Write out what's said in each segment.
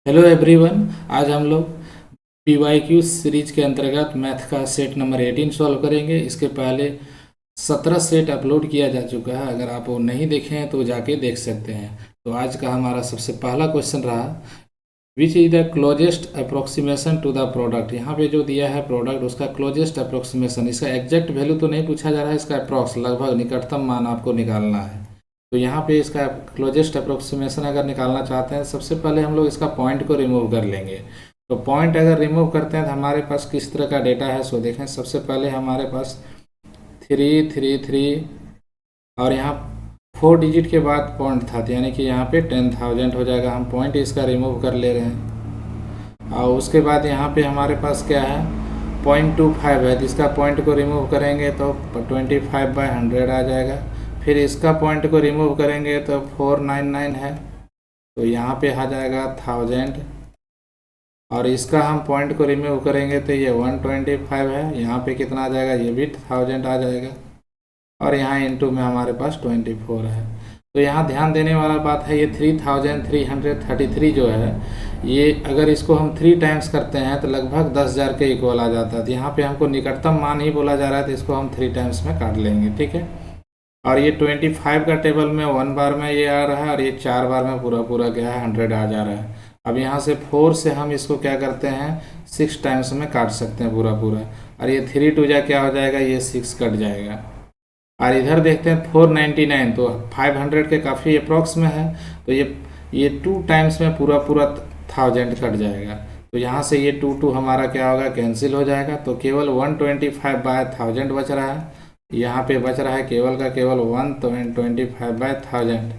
Hello everyone. आज हम लोग PYQ सीरीज के अंतर्गत मैथ का सेट नंबर 18 सॉल्व करेंगे। इसके पहले 17 सेट अपलोड किया जा चुका है। अगर आप वो नहीं देखे हैं तो जाके देख सकते हैं। तो आज का हमारा सबसे पहला क्वेश्चन रहा, which is the closest approximation to the product. यहाँ पे जो दिया है प्रोडक्ट, उसका क्लोजेस्ट अप्रोक्सीमेशन, इसका एग्जैक्ट वैल्यू तो नहीं पूछा जा रहा है, इसका अप्रॉक्स लगभग निकटतम मान आपको निकालना है। तो यहाँ पे इसका क्लोजेस्ट अप्रोक्सीमेशन अगर निकालना चाहते हैं, सबसे पहले हम लोग इसका पॉइंट को रिमूव कर लेंगे। तो पॉइंट अगर रिमूव करते हैं तो हमारे पास किस तरह का डेटा है, सो देखें। सबसे पहले हमारे पास 333 और यहाँ 4 डिजिट के बाद पॉइंट था, तो यानी कि यहाँ पे 10,000 हो जाएगा। हम पॉइंट इसका रिमूव कर ले रहे हैं। और उसके बाद यहाँ पे हमारे पास क्या है, 0.25 है, तो इसका पॉइंट को रिमूव करेंगे तो 25/100 आ जाएगा। फिर इसका पॉइंट को रिमूव करेंगे तो 499 है, तो यहाँ पे आ जाएगा 1000। और इसका हम पॉइंट को रिमूव करेंगे तो ये 125 है, यहाँ पे कितना आ जाएगा, ये भी 1000 आ जाएगा। और यहाँ इनटू में हमारे पास 24 है। तो यहाँ ध्यान देने वाला बात है, ये 3333 जो है, ये अगर इसको हम 3 टाइम्स करते हैं तो लगभग 10,000 के इक्वल आ जाता है। तो यहाँ पे हमको निकटतम मान ही बोला जा रहा है, तो इसको हम 3 टाइम्स में काट लेंगे, ठीक है। और ये 25 का टेबल में 1 बार में ये आ रहा है, और ये 4 बार में पूरा पूरा क्या है 100 आ जा रहा है। अब यहाँ से 4 से हम इसको क्या करते हैं 6 टाइम्स में काट सकते हैं पूरा पूरा। और ये 3 टू जा क्या हो जाएगा, ये 6 कट जाएगा। और इधर देखते हैं 499, तो 500 के काफ़ी अप्रॉक्स में है, तो ये 2 टाइम्स में पूरा पूरा 1000 कट जाएगा। तो यहाँ से ये 2 हमारा क्या होगा, कैंसिल हो जाएगा। तो केवल 125/1000 बच रहा है। यहाँ पे बच रहा है केवल का केवल 125/1000।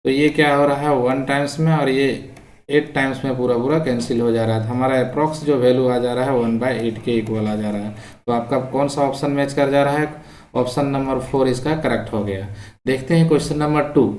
तो ये क्या हो रहा है 1 टाइम्स में, और ये 8 टाइम्स में पूरा पूरा कैंसिल हो जा रहा है। तो हमारा अप्रॉक्स जो वैल्यू आ जा रहा है 1/8 के इक्वल आ जा रहा है। तो आपका कौन सा ऑप्शन मैच कर जा रहा है, ऑप्शन नंबर 4 इसका करेक्ट हो गया। देखते हैं क्वेश्चन नंबर 2।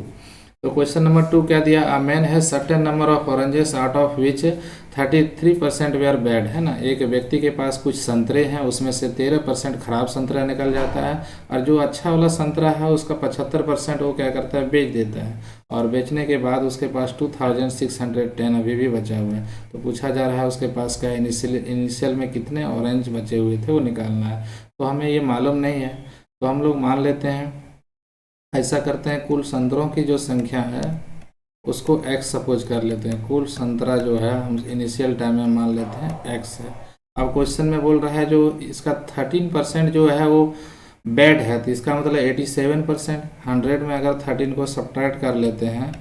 तो क्वेश्चन नंबर 2 क्या दिया, a man has certain number of oranges out of which 33% were bad, है ना। एक व्यक्ति के पास कुछ संतरे हैं, उसमें से 13% खराब संतरा निकल जाता है, और जो अच्छा वाला संतरा है उसका 75% वो क्या करता है, बेच देता है। और बेचने के बाद उसके पास 2610 अभी भी बचा हुआ है। तो पूछा जा रहा है उसके पास क्या इनिशियल में कितने ऑरेंज बचे हुए थे वो निकालना है। तो हमें ये मालूम नहीं है, तो हम लोग मान लेते हैं, ऐसा करते हैं, कुल संतरों की जो संख्या है उसको x सपोज कर लेते हैं। कुल संतरा जो है हम इनिशियल टाइम में मान लेते हैं x है। अब क्वेश्चन में बोल रहा है जो इसका 13% जो है वो बैड है, तो इसका मतलब 87%। 100 में अगर 13 को सब्ट्रैक्ट कर लेते हैं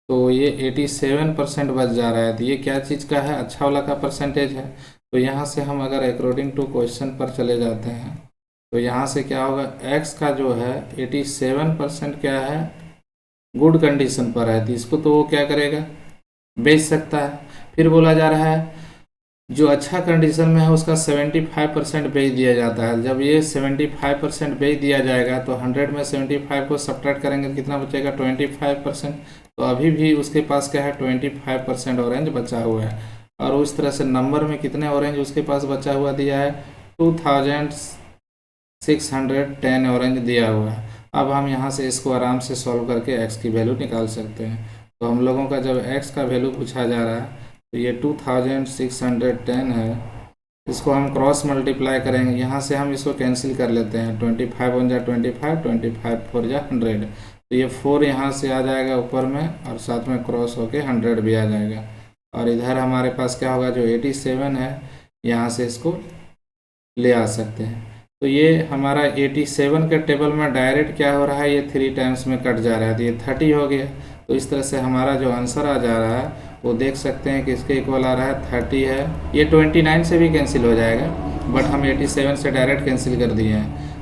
तो ये 87% बच जा रहा है। तो ये क्या चीज़ का है, अच्छा वाला का परसेंटेज है। तो यहाँ से हम अगर अकॉर्डिंग टू क्वेश्चन पर चले जाते हैं तो यहाँ से क्या होगा, x का जो है 87% क्या है, गुड कंडीशन पर है, तो इसको तो वो क्या करेगा, बेच सकता है। फिर बोला जा रहा है जो अच्छा कंडीशन में है उसका 75% बेच दिया जाता है। जब ये 75% बेच दिया जाएगा तो 100 में 75 को सब्ट्रैक्ट करेंगे तो कितना बचेगा, 25%। तो अभी भी उसके पास क्या है, 25% ऑरेंज बचा हुआ है। और उस तरह से नंबर में कितने ऑरेंज उसके पास बचा हुआ दिया है, 2610 ऑरेंज दिया हुआ है। अब हम यहाँ से इसको आराम से सॉल्व करके x की वैल्यू निकाल सकते हैं। तो हम लोगों का जब x का वैल्यू पूछा जा रहा है तो ये 2610 है, इसको हम क्रॉस मल्टीप्लाई करेंगे। यहाँ से हम इसको कैंसिल कर लेते हैं, 25 1 जा 25, 25 4 जा 100। तो ये 4 यहाँ से आ जाएगा ऊपर में, और साथ में क्रॉस होके 100 भी आ जाएगा। और इधर हमारे पास क्या होगा, जो 87 है, यहाँ से इसको ले आ सकते हैं। तो ये हमारा 87 के टेबल में डायरेक्ट क्या हो रहा है, ये 3 टाइम्स में कट जा रहा है, तो ये 30 हो गया। तो इस तरह से हमारा जो आंसर आ जा रहा है वो देख सकते हैं कि इसके इक्वल आ रहा है 30 है। ये 29 से भी कैंसिल हो जाएगा, बट हम 87 से डायरेक्ट कैंसिल कर दिए हैं।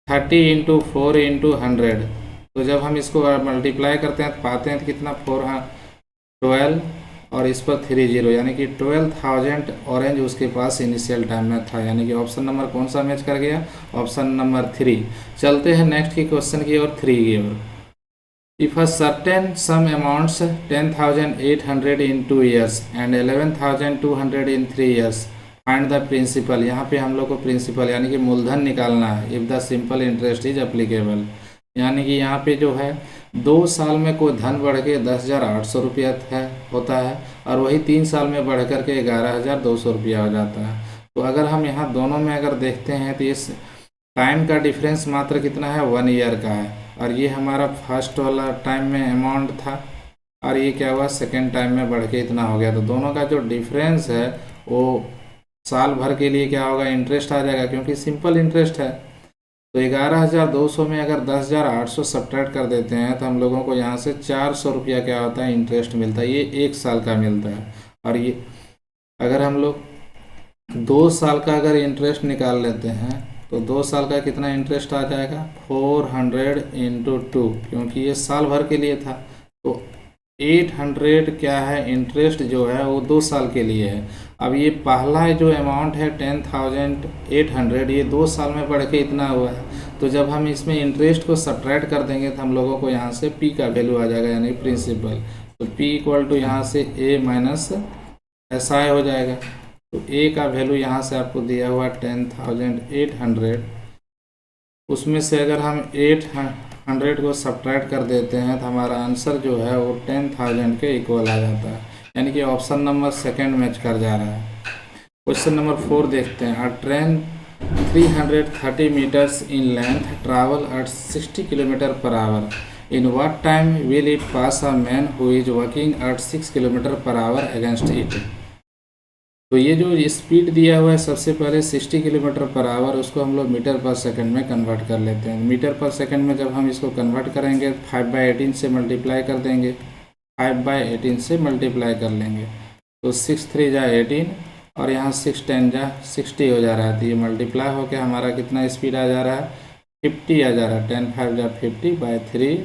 30 इंटू 4 इंटू 100, तो जब हम इसको मल्टीप्लाई करते हैं तो पाते हैं तो कितना, 412 और इस पर 30, यानी कि 12,000 ऑरेंज उसके पास इनिशियल टाइम में था। यानी कि ऑप्शन नंबर कौन सा मैच कर गया, ऑप्शन नंबर 3। चलते हैं नेक्स्ट की क्वेश्चन की ओर, 3 की ओर। If a certain sum amounts 10,800 in 2 years and 11,200 in 3 years, find the principal. यहाँ पे हम लोग को प्रिंसिपल यानी कि मूलधन निकालना है। If the simple interest is applicable, यानी कि यहाँ पे जो है 2 साल में कोई धन बढ़ के 10,800 रुपया है, होता है और वही 3 साल में बढ़ कर के 11,200 रुपया हो जाता है। तो अगर हम यहाँ दोनों में अगर देखते हैं तो इस टाइम का डिफरेंस मात्र कितना है, 1 ईयर का है। और ये हमारा फर्स्ट वाला टाइम में अमाउंट था और ये क्या हुआ, सेकेंड टाइम में बढ़ के इतना हो गया। तो दोनों का जो डिफरेंस है वो साल भर के लिए क्या होगा, इंटरेस्ट आ जाएगा, क्योंकि सिंपल इंटरेस्ट है। तो 11,200 में अगर 10,800 सब्ट्रैक्ट कर देते हैं तो हम लोगों को यहाँ से 400 रुपया क्या होता है, इंटरेस्ट मिलता है। ये 1 साल का मिलता है। और ये अगर हम लोग 2 साल का अगर इंटरेस्ट निकाल लेते हैं तो 2 साल का कितना इंटरेस्ट आ जाएगा, 400 इंटू 2, क्योंकि ये साल भर के लिए था। तो 800 क्या है, इंटरेस्ट जो है वो 2 साल के लिए है। अब ये पहला जो अमाउंट है 10,800, ये 2 साल में बढ़ के इतना हुआ है। तो जब हम इसमें इंटरेस्ट को सब्ट्रैक्ट कर देंगे तो हम लोगों को यहाँ से पी का वैल्यू आ जाएगा, यानी प्रिंसिपल। तो पी इक्वल टू यहाँ से ए माइनस एस आई हो जाएगा। तो ए का वैल्यू यहाँ से आपको दिया हुआ 10,800, उसमें से अगर हम 800 को सब्ट्रैक्ट कर देते हैं तो हमारा आंसर जो है वो 10,000 के इक्वल आ जाता है, यानी कि ऑप्शन नंबर सेकंड मैच कर जा रहा है। क्वेश्चन नंबर 4 देखते हैं। A train 330 meters in length travel at 60 kilometer per hour, in what time will it pass a man who is working at 6 kilometer per hour against it. तो ये जो speed दिया हुआ है, सबसे पहले 60 किलोमीटर पर आवर, उसको हम लोग मीटर पर सेकंड में कन्वर्ट कर लेते हैं। मीटर पर सेकंड में जब हम इसको कन्वर्ट करेंगे 5/18 से मल्टीप्लाई कर देंगे, 5/18 से मल्टीप्लाई कर लेंगे तो 6 3 जा 18 और यहाँ 6 10 जा 60 हो जा रहा है। तो ये मल्टीप्लाई होकर हमारा कितना स्पीड आ जा रहा है, 50 आ जा रहा है। 10 5 जा 50/3,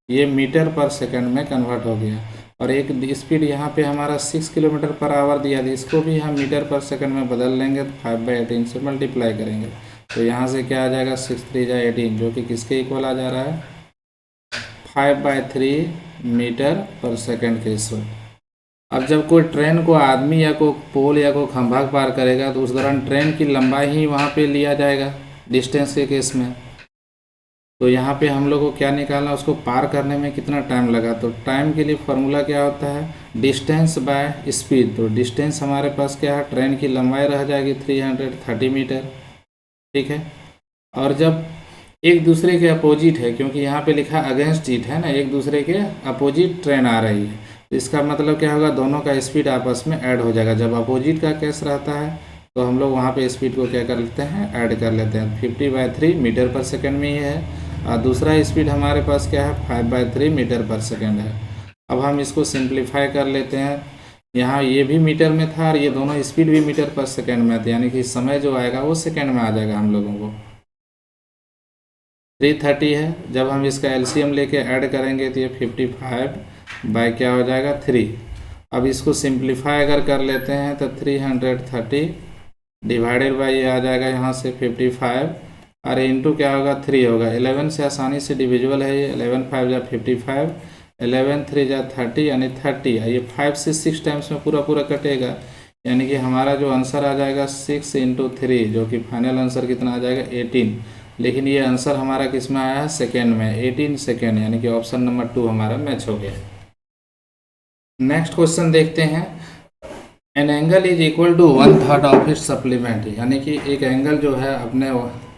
ये मीटर पर सेकंड में कन्वर्ट हो गया। और एक स्पीड यहाँ पे हमारा 6 किलोमीटर पर आवर दिया था, इसको भी हम मीटर पर सेकंड में बदल लेंगे तो 5/18 से मल्टीप्लाई करेंगे। तो यहाँ से क्या आ जाएगा, 6 3 जा 18, जो कि किसके इक्वल आ जा रहा है, 5/3 मीटर पर सेकंड के इक्वल। अब जब कोई ट्रेन को आदमी या कोई पोल या कोई खंभा पार करेगा तो उस दौरान ट्रेन की लंबाई ही वहाँ पे लिया जाएगा डिस्टेंस के केस में। तो यहाँ पे हम लोग को क्या निकालना, उसको पार करने में कितना टाइम लगा। तो टाइम के लिए फॉर्मूला क्या होता है, डिस्टेंस बाय स्पीड। तो डिस्टेंस हमारे पास क्या है, ट्रेन की लंबाई रह जाएगी 330 मीटर, ठीक है। और जब एक दूसरे के अपोजिट है, क्योंकि यहाँ पे लिखा अगेंस्ट इट है ना, एक दूसरे के अपोजिट ट्रेन आ रही है, तो इसका मतलब क्या होगा, दोनों का स्पीड आपस में ऐड हो जाएगा। जब अपोजिट का केस रहता है तो हम लोग वहाँ पे स्पीड को क्या कर लेते हैं, ऐड कर लेते हैं। 50/3 मीटर पर सेकंड में ही है और दूसरा स्पीड हमारे पास क्या है, 5/3 मीटर पर सेकंड है। अब हम इसको सिंप्लीफाई कर लेते हैं। यहाँ ये भी मीटर में था और ये दोनों स्पीड भी मीटर पर सेकंड में थे, यानी कि समय जो आएगा वो सेकंड में आ जाएगा हम लोगों को। 330 है, जब हम इसका एलसीएम लेके ऐड करेंगे तो ये 55 बाय क्या हो जाएगा, 3। अब इसको सिंप्लीफाई अगर कर लेते हैं तो 330 डिवाइडेड बाय ये आ जाएगा यहाँ से 55 और इंटू क्या होगा, 3 होगा। 11 से आसानी से डिविजिबल है ये, 11 5 जा 55, 11 3 जा 30, यानी 30। ये 5 से 6 टाइम्स में पूरा पूरा कटेगा, यानी कि हमारा जो आंसर आ जाएगा 6 × 3, जो कि फाइनल आंसर कितना आ जाएगा, 18। लेकिन ये आंसर हमारा किस में आया है, सेकेंड में, 18 सेकेंड, यानी कि ऑप्शन नंबर 2 हमारा मैच हो गया। नेक्स्ट क्वेश्चन देखते हैं। An angle is equal to 1/3 of its supplement, यानी कि एक एंगल जो है अपने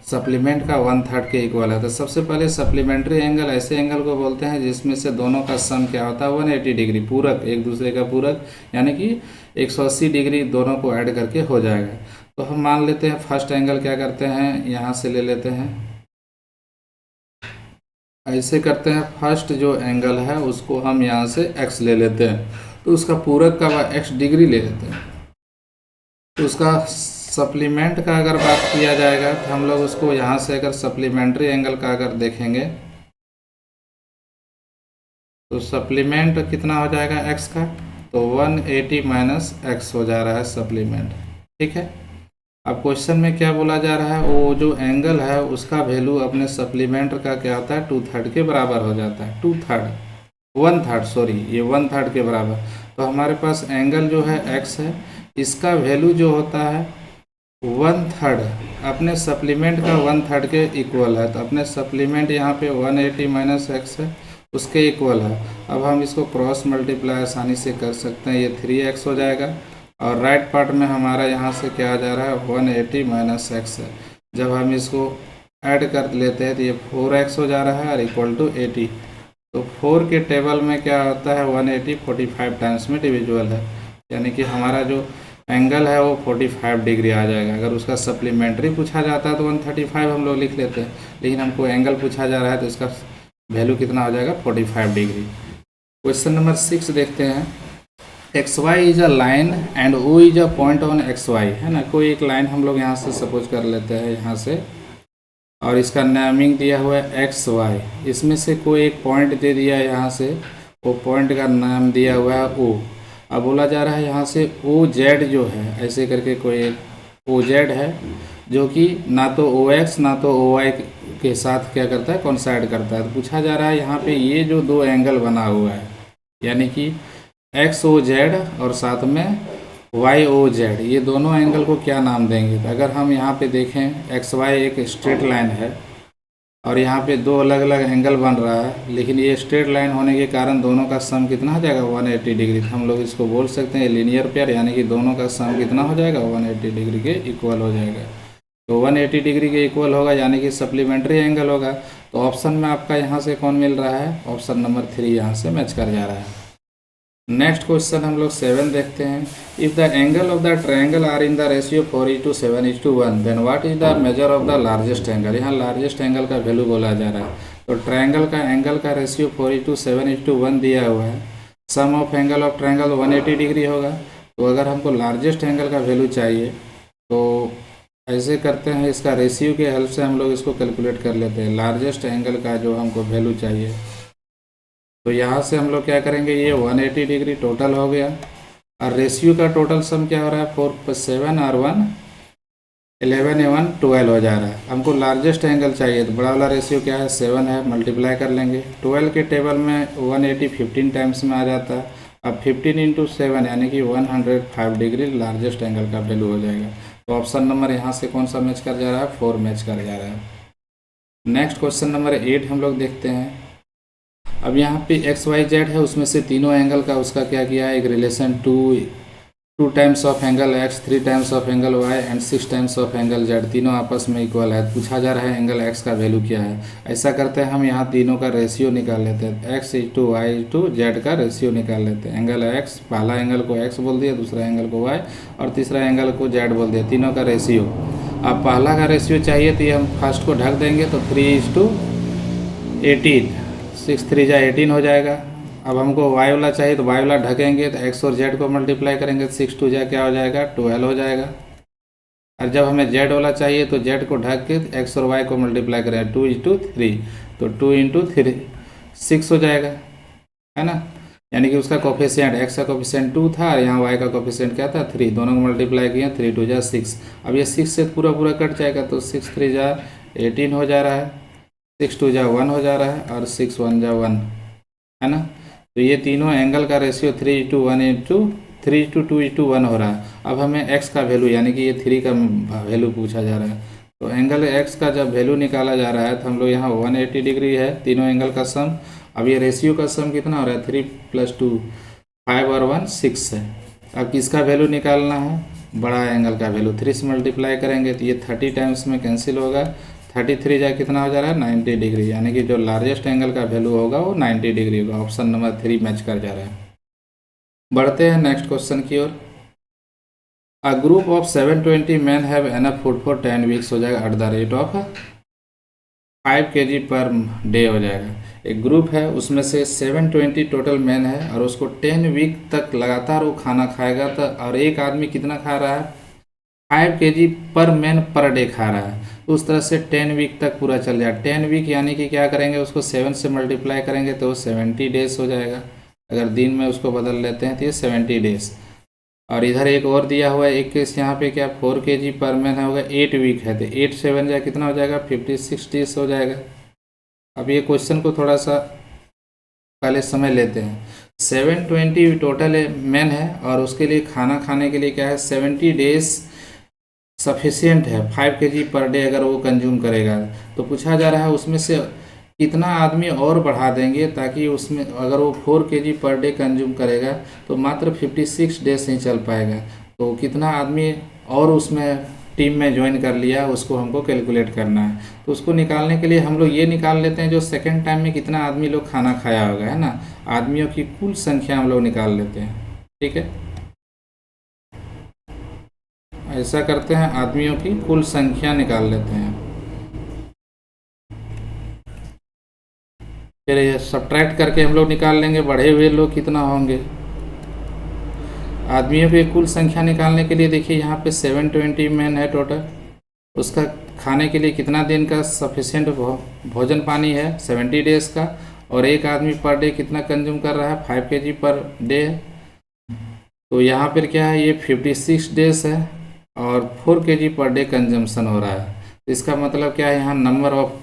सप्लीमेंट का 1/3 के इक्वल है। तो सबसे पहले सप्लीमेंट्री एंगल ऐसे एंगल को बोलते हैं जिसमें से दोनों का सम क्या होता है, 180 डिग्री, पूरक, एक दूसरे का पूरक, यानी कि 180 डिग्री दोनों को ऐड करके हो जाएगा। तो हम मान लेते हैं फर्स्ट एंगल क्या करते हैं, यहाँ से ले लेते हैं, ऐसे करते हैं। फर्स्ट जो एंगल है उसको हम यहाँ से x ले लेते हैं, तो उसका पूरक का x डिग्री ले लेते हैं। तो उसका सप्लीमेंट का अगर बात किया जाएगा तो हम लोग उसको यहाँ से अगर सप्लीमेंट्री एंगल का अगर देखेंगे तो सप्लीमेंट कितना हो जाएगा x का, तो 180 माइनस x हो जा रहा है सप्लीमेंट, ठीक है। अब क्वेश्चन में क्या बोला जा रहा है, वो जो एंगल है उसका वैल्यू अपने सप्लीमेंट का क्या होता है, 2/3 के बराबर हो जाता है। 1/3 सॉरी, ये 1/3 के बराबर। तो हमारे पास एंगल जो है x है, इसका वैल्यू जो होता है 1/3 अपने सप्लीमेंट का 1/3 के इक्वल है। तो अपने सप्लीमेंट यहाँ पे 180 माइनस x है, उसके इक्वल है। अब हम इसको क्रॉस मल्टीप्लाई आसानी से कर सकते हैं, ये 3x हो जाएगा और राइट पार्ट में हमारा यहाँ से क्या आ जा रहा है 180 माइनस एक्स है। जब हम इसको ऐड कर लेते हैं तो ये 4x हो जा रहा है और इक्वल टू 80। तो 4 के टेबल में क्या होता है 180 45 टाइम्स में डिविजुअल है, यानी कि हमारा जो एंगल है वो 45 डिग्री आ जाएगा। अगर उसका सप्लीमेंट्री पूछा जाता है तो 135 हम लोग लिख लेते हैं, लेकिन हमको एंगल पूछा जा रहा है तो इसका वैल्यू कितना हो जाएगा 45 डिग्री। क्वेश्चन नंबर 6 देखते हैं। X Y is a line and O is a point on X Y, है ना। कोई एक लाइन हम लोग यहाँ से सपोज कर लेते हैं यहाँ से, और इसका नेमिंग दिया हुआ है एक्स वाई। इसमें से कोई एक पॉइंट दे दिया है यहाँ से, वो पॉइंट का नाम दिया हुआ है ओ। अब बोला जा रहा है यहाँ से ओ जेड जो है, ऐसे करके कोई एक ओ जेड है जो कि ना तो ओ एक्स ना तो ओ वाई के साथ क्या करता है कॉन्साइड करता है। तो पूछा जा रहा है यहाँ पे ये जो दो एंगल बना हुआ है, यानी कि एक्स ओ जेड और साथ में वाई ओ जेड, ये दोनों एंगल को क्या नाम देंगे। तो अगर हम यहाँ पे देखें एक्स वाई एक स्ट्रेट लाइन है और यहाँ पे दो अलग अलग एंगल बन रहा है, लेकिन ये स्ट्रेट लाइन होने के कारण दोनों का सम कितना हो जाएगा 180 डिग्री। तो हम लोग इसको बोल सकते हैं लीनियर पेयर, यानी कि दोनों का सम कितना हो जाएगा 180 डिग्री के इक्वल हो जाएगा। तो 180 डिग्री के इक्वल होगा यानी कि सप्लीमेंट्री एंगल होगा। तो ऑप्शन में आपका यहाँ से कौन मिल रहा है, ऑप्शन नंबर 3 यहाँ से मैच कर जा रहा है। नेक्स्ट क्वेश्चन हम लोग 7 देखते हैं। If the angle of the triangle are in the ratio 4:7:1 then what is the measure of the largest angle. यहाँ लार्जेस्ट एंगल का वैल्यू बोला जा रहा है। तो ट्रायंगल का एंगल का रेशियो 4:7:1 दिया हुआ है। Sum of angle of triangle 180 degree होगा। तो अगर हमको लार्जेस्ट एंगल का वैल्यू चाहिए तो ऐसे करते हैं, इसका रेशियो के हेल्प से हम लोग इसको कैलकुलेट कर लेते हैं। लार्जेस्ट एंगल का जो हमको वैल्यू चाहिए तो यहाँ से हम लोग क्या करेंगे, ये 180 डिग्री टोटल हो गया और रेशियो का टोटल सम क्या हो रहा है 4+7 और 1 11 या 1 12 हो जा रहा है। हमको लार्जेस्ट एंगल चाहिए तो बड़ा वाला रेशियो क्या है 7 है, मल्टीप्लाई कर लेंगे। 12 के टेबल में 180 15 टाइम्स में आ जाता है। अब 15 इंटू 7 यानी कि 105 डिग्री लार्जेस्ट एंगल का वैल्यू हो जाएगा। तो ऑप्शन नंबर यहाँ से कौन सा मैच कर जा रहा है 4 मैच कर जा रहा है। नेक्स्ट क्वेश्चन नंबर 8 हम लोग देखते हैं। अब यहाँ पे एक्स वाई जेड है, उसमें से तीनों एंगल का उसका क्या किया है एक relation 2 times of angle X 3 times of angle Y and 6 times of angle Z, तीनों आपस में इक्वल है। पूछा जा रहा है एंगल एक्स का वैल्यू क्या है। ऐसा करते हैं हम यहाँ तीनों का रेशियो निकाल लेते हैं, X is to Y is to Z का रेशियो निकाल लेते हैं। एंगल एक्स, पहला एंगल को एक्स बोल दिया, दूसरा एंगल को वाई और तीसरा एंगल को जेड बोल दिया, तीनों का रेशियो। अब पहला का रेशियो चाहिए तो ये हम फर्स्ट को ढक देंगे तो 3:18, 6 3 जा 18 हो जाएगा। अब हमको वाई वाला चाहिए तो वाई वाला ढकेंगे तो एक्स और जेड को मल्टीप्लाई करेंगे तो 6 2 जा क्या हो जाएगा 12 हो जाएगा। और जब हमें जेड वाला चाहिए तो जेड को ढक के एक्स और वाई को मल्टीप्लाई करेंगे 2:3 तो 2 × 3 6 हो जाएगा, है ना। यानी कि उसका कोफिशिएंट एक्स का कोफिशिएंट 2 था और यहाँ वाई का कोफिशिएंट क्या था 3, दोनों को मल्टीप्लाई किए 3 2 जा 6। अब ये 6 से पूरा पूरा कट जाएगा तो 6 3 जा 18 हो जा रहा है, 6 2 जा 1 हो जा रहा है और 6 1 जा 1, है ना। तो ये तीनों एंगल का रेशियो 3:1 हो रहा है। अब हमें x का वैल्यू यानी कि ये 3 का वैल्यू पूछा जा रहा है। तो एंगल x का जब वैल्यू निकाला जा रहा है तो हम लोग यहाँ 180 डिग्री है तीनों एंगल का सम। अब ये रेशियो का सम कितना हो रहा है 3 + 2 5 और 1 6 है। अब किसका वैल्यू निकालना है, बड़ा एंगल का वैल्यू। 3 से मल्टीप्लाई करेंगे तो ये 30 टाइम्स में कैंसिल होगा, 33 जा कितना हो जा रहा है 90 डिग्री, यानी कि जो लार्जेस्ट एंगल का वैल्यू होगा वो 90 डिग्री होगा। ऑप्शन नंबर 3 मैच कर जा रहा है। बढ़ते हैं नेक्स्ट क्वेश्चन की ओर। A group of 720 man have enough food for 10 weeks हो जाएगा at the rate of 5 kg per day हो जाएगा। एक ग्रुप है उसमें से 720 टोटल मैन है और उसको 10 वीक तक लगातार वो खाना खाएगा। तो और एक आदमी कितना खा रहा है 5 kg पर मैन पर डे खा रहा है। उस तरह से 10 वीक तक पूरा चल जाए। 10 वीक यानी कि क्या करेंगे उसको 7 से मल्टीप्लाई करेंगे तो 70 डेज हो जाएगा। अगर दिन में उसको बदल लेते हैं तो ये 70 डेज। और इधर एक और दिया हुआ है एक केस यहाँ पे क्या 4 kg पर मैन होगा 8 वीक है तो 8 7 जा कितना हो जाएगा 56 डेज हो जाएगा। अब ये क्वेश्चन को थोड़ा सा पहले समझ लेते हैं। 720 टोटल मैन है और उसके लिए खाना खाने के लिए क्या है 70 डेज सफिशियंट है 5 kg पर डे अगर वो कंज्यूम करेगा। तो पूछा जा रहा है उसमें से कितना आदमी और बढ़ा देंगे ताकि उसमें अगर वो 4 kg पर डे कंज्यूम करेगा तो मात्र 56 डेज ही चल पाएगा। तो कितना आदमी और उसमें टीम में ज्वाइन कर लिया उसको हमको कैलकुलेट करना है। तो उसको निकालने के लिए हम लोग ये निकाल लेते हैं जो सेकेंड टाइम में कितना आदमी लोग खाना खाया होगा, है ना। आदमियों की कुल संख्या हम लोग निकाल लेते हैं, ठीक है। ऐसा करते हैं, आदमियों की कुल संख्या निकाल लेते हैं। फिर ये सब्ट्रैक्ट करके हम लोग निकाल लेंगे बढ़े हुए लोग कितना होंगे। आदमियों की कुल संख्या निकालने के लिए देखिए यहाँ पे 720 मैन है टोटल। उसका खाने के लिए कितना दिन का सफिशिएंट भोजन पानी है 70 डेज का। और एक आदमी पर डे कितना कंज्यूम कर रहा है 5 kg पर डे। तो यहाँ पर क्या है, ये 56 डेज है और 4 kg पर डे कंजम्पशन हो रहा है। तो इसका मतलब क्या है, यहाँ नंबर ऑफ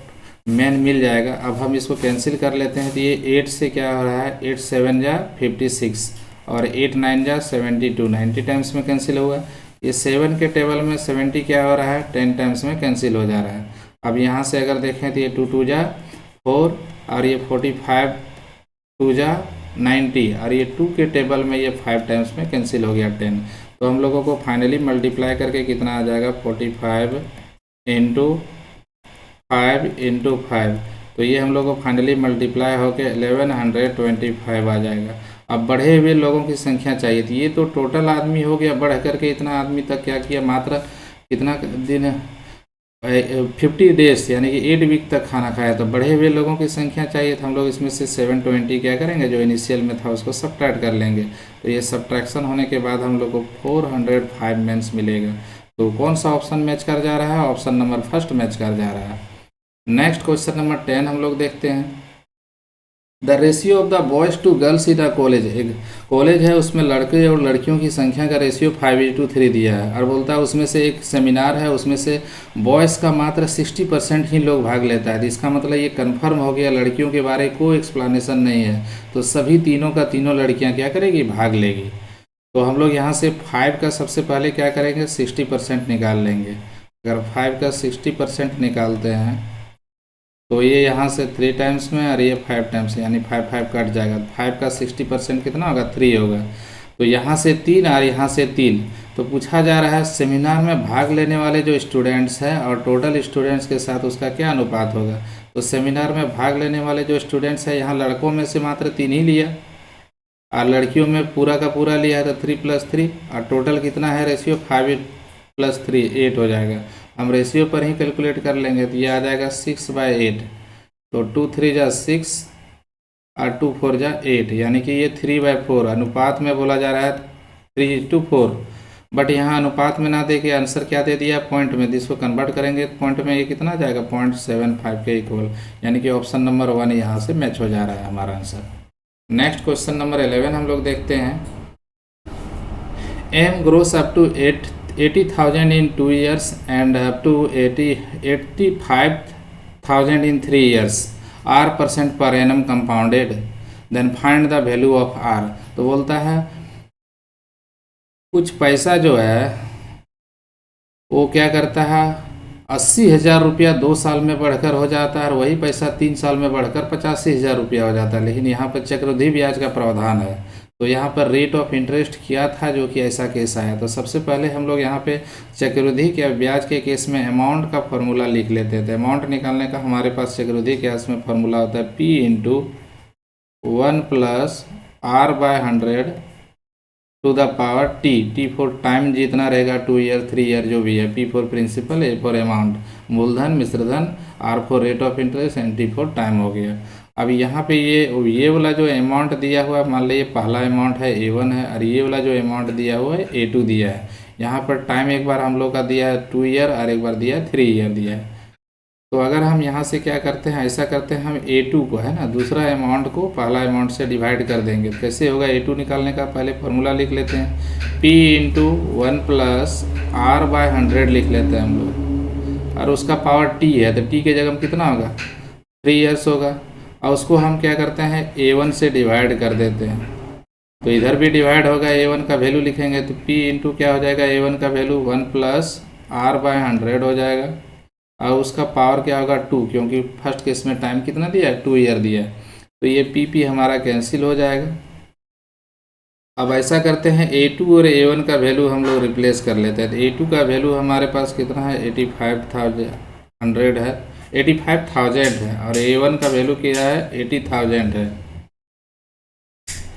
मैन मिल जाएगा। अब हम इसको कैंसिल कर लेते हैं। तो ये 8 से क्या हो रहा है, 8 7 जा 56 और 8 9 जा 72, 90 टाइम्स में कैंसिल हुआ। ये 7 के टेबल में 70 क्या हो रहा है, 10 टाइम्स में कैंसिल हो जा रहा है। अब यहाँ से अगर देखें तो ये 2 2 जा 4 और ये 45 2 जा 90 और ये 2 के टेबल में ये 5 टाइम्स में कैंसिल हो गया 10। तो हम लोगों को फाइनली मल्टीप्लाई करके कितना आ जाएगा 45 इंटू 5 इंटू 5। तो ये हम लोग को फाइनली मल्टीप्लाई होकर 1125 आ जाएगा। अब बढ़े हुए लोगों की संख्या चाहिए थी। ये तो टोटल आदमी हो गया, बढ़ करके इतना आदमी तक क्या किया, मात्र कितना दिन 50 डेज यानी कि 8 वीक तक खाना खाया। तो बढ़े हुए लोगों की संख्या चाहिए था। हम लोग इसमें से 720 क्या करेंगे, जो इनिशियल में था उसको सब्ट्रैक्ट कर लेंगे। तो ये सब्ट्रैक्शन होने के बाद हम लोग को 405 मेंस मिलेगा। तो कौन सा ऑप्शन मैच कर जा रहा है, ऑप्शन नंबर फर्स्ट मैच कर जा रहा है। नेक्स्ट क्वेश्चन नंबर 10 हम लोग देखते हैं। The ratio of the boys to girls in a college. एक कॉलेज है, उसमें लड़के और लड़कियों की संख्या का रेशियो 5:3 दिया है और बोलता है उसमें से एक सेमिनार है, उसमें से बॉयज़ का मात्र 60% ही लोग भाग लेता है। तो इसका मतलब ये कन्फर्म हो गया लड़कियों के बारे में कोई एक्सप्लेनेशन नहीं है। तो सभी तीनों का तीनों लड़कियाँ क्या करेगी, भाग लेगी। तो हम लोग यहाँ से 5 का सबसे पहले क्या करेंगे, 60% निकाल लेंगे। अगर 5 का 60% निकालते हैं तो ये यहाँ से 3 टाइम्स में और ये 5 टाइम्स यानी 5 5 कट जाएगा। 5 का 60% कितना होगा, 3 होगा। तो यहाँ से 3 और यहाँ से 3। तो पूछा जा रहा है सेमिनार में भाग लेने वाले जो स्टूडेंट्स हैं और टोटल स्टूडेंट्स के साथ उसका क्या अनुपात होगा। तो सेमिनार में भाग लेने वाले जो स्टूडेंट्स हैं, यहाँ लड़कों में से मात्र 3 ही लिया और लड़कियों में पूरा का पूरा लिया है तो 3 + 3 और टोटल कितना है रेशियो 5 + 3 8 हो जाएगा। हम रेशियो पर ही कैलकुलेट कर लेंगे तो ये आ जाएगा 6/8। तो 2 3 जा 6 और 2 4 जा 8 यानी कि ये 3/4 अनुपात में बोला जा रहा है 3:4। बट यहाँ अनुपात में ना दे के आंसर क्या दे दिया, पॉइंट में। इसको कन्वर्ट करेंगे पॉइंट में, ये कितना जाएगा 0.75 के इक्वल, यानी कि ऑप्शन नंबर 1 यहाँ से मैच हो जा रहा है हमारा आंसर। नेक्स्ट क्वेश्चन नंबर 11 हम लोग देखते हैं। M grows up to 80,000 in 2 years and up to 85,000 in 3 years, R% per annum compounded, then find the value of R। तो बोलता है कुछ पैसा जो है वो क्या करता है, 80,000 रुपया 2 साल में बढ़कर हो जाता है और वही पैसा 3 साल में बढ़कर 85,000 रुपया हो जाता है। लेकिन यहाँ पर चक्रवृद्धि ब्याज का प्रावधान है। तो यहाँ पर रेट ऑफ इंटरेस्ट किया था जो कि ऐसा केस आया। तो सबसे पहले हम लोग यहाँ पे चक्रवृद्धि के ब्याज के केस में अमाउंट का फॉर्मूला लिख लेते थे। अमाउंट निकालने का हमारे पास चक्रवृद्धि के केस में फॉर्मूला होता है P × 1 + R/100 to the power T for time जितना रहेगा 2 ईयर 3 ईयर जो भी है, P for principal, A for amount मूलधन मिश्रधन, R for rate of interest and T for time हो गया। अब यहाँ पे ये वाला जो अमाउंट दिया हुआ है, मान लीजिए पहला अमाउंट है A1 है और ये वाला जो अमाउंट दिया हुआ है A2 दिया है। यहाँ पर टाइम एक बार हम लोग का दिया है 2 ईयर और एक बार दिया है 3 ईयर दिया है। तो अगर हम यहाँ से क्या करते हैं, ऐसा करते हैं, हम A2 को है ना दूसरा अमाउंट को पहला अमाउंट से डिवाइड कर देंगे। तो कैसे होगा, A2 निकालने का पहले फॉर्मूला लिख लेते हैं, P × 1 + R/100 लिख लेते हैं हम लोग और उसका पावर T है तो T के जगह में कितना होगा 3 ईयर्स होगा। और उसको हम क्या करते हैं A1 से डिवाइड कर देते हैं। तो इधर भी डिवाइड होगा, A1 का वैल्यू लिखेंगे तो P × क्या हो जाएगा, A1 का वैल्यू 1 + R/100 हो जाएगा और उसका पावर क्या होगा 2, क्योंकि फर्स्ट केस में टाइम कितना दिया है 2 ईयर दिया है। तो ये पी हमारा कैंसिल हो जाएगा। अब ऐसा करते हैं A2 और A1 का वैल्यू हम लोग रिप्लेस कर लेते हैं। तो A2 का वैल्यू हमारे पास कितना है 85,100 है, 85,000 है, और A1 का वैल्यू क्या है 80,000 है।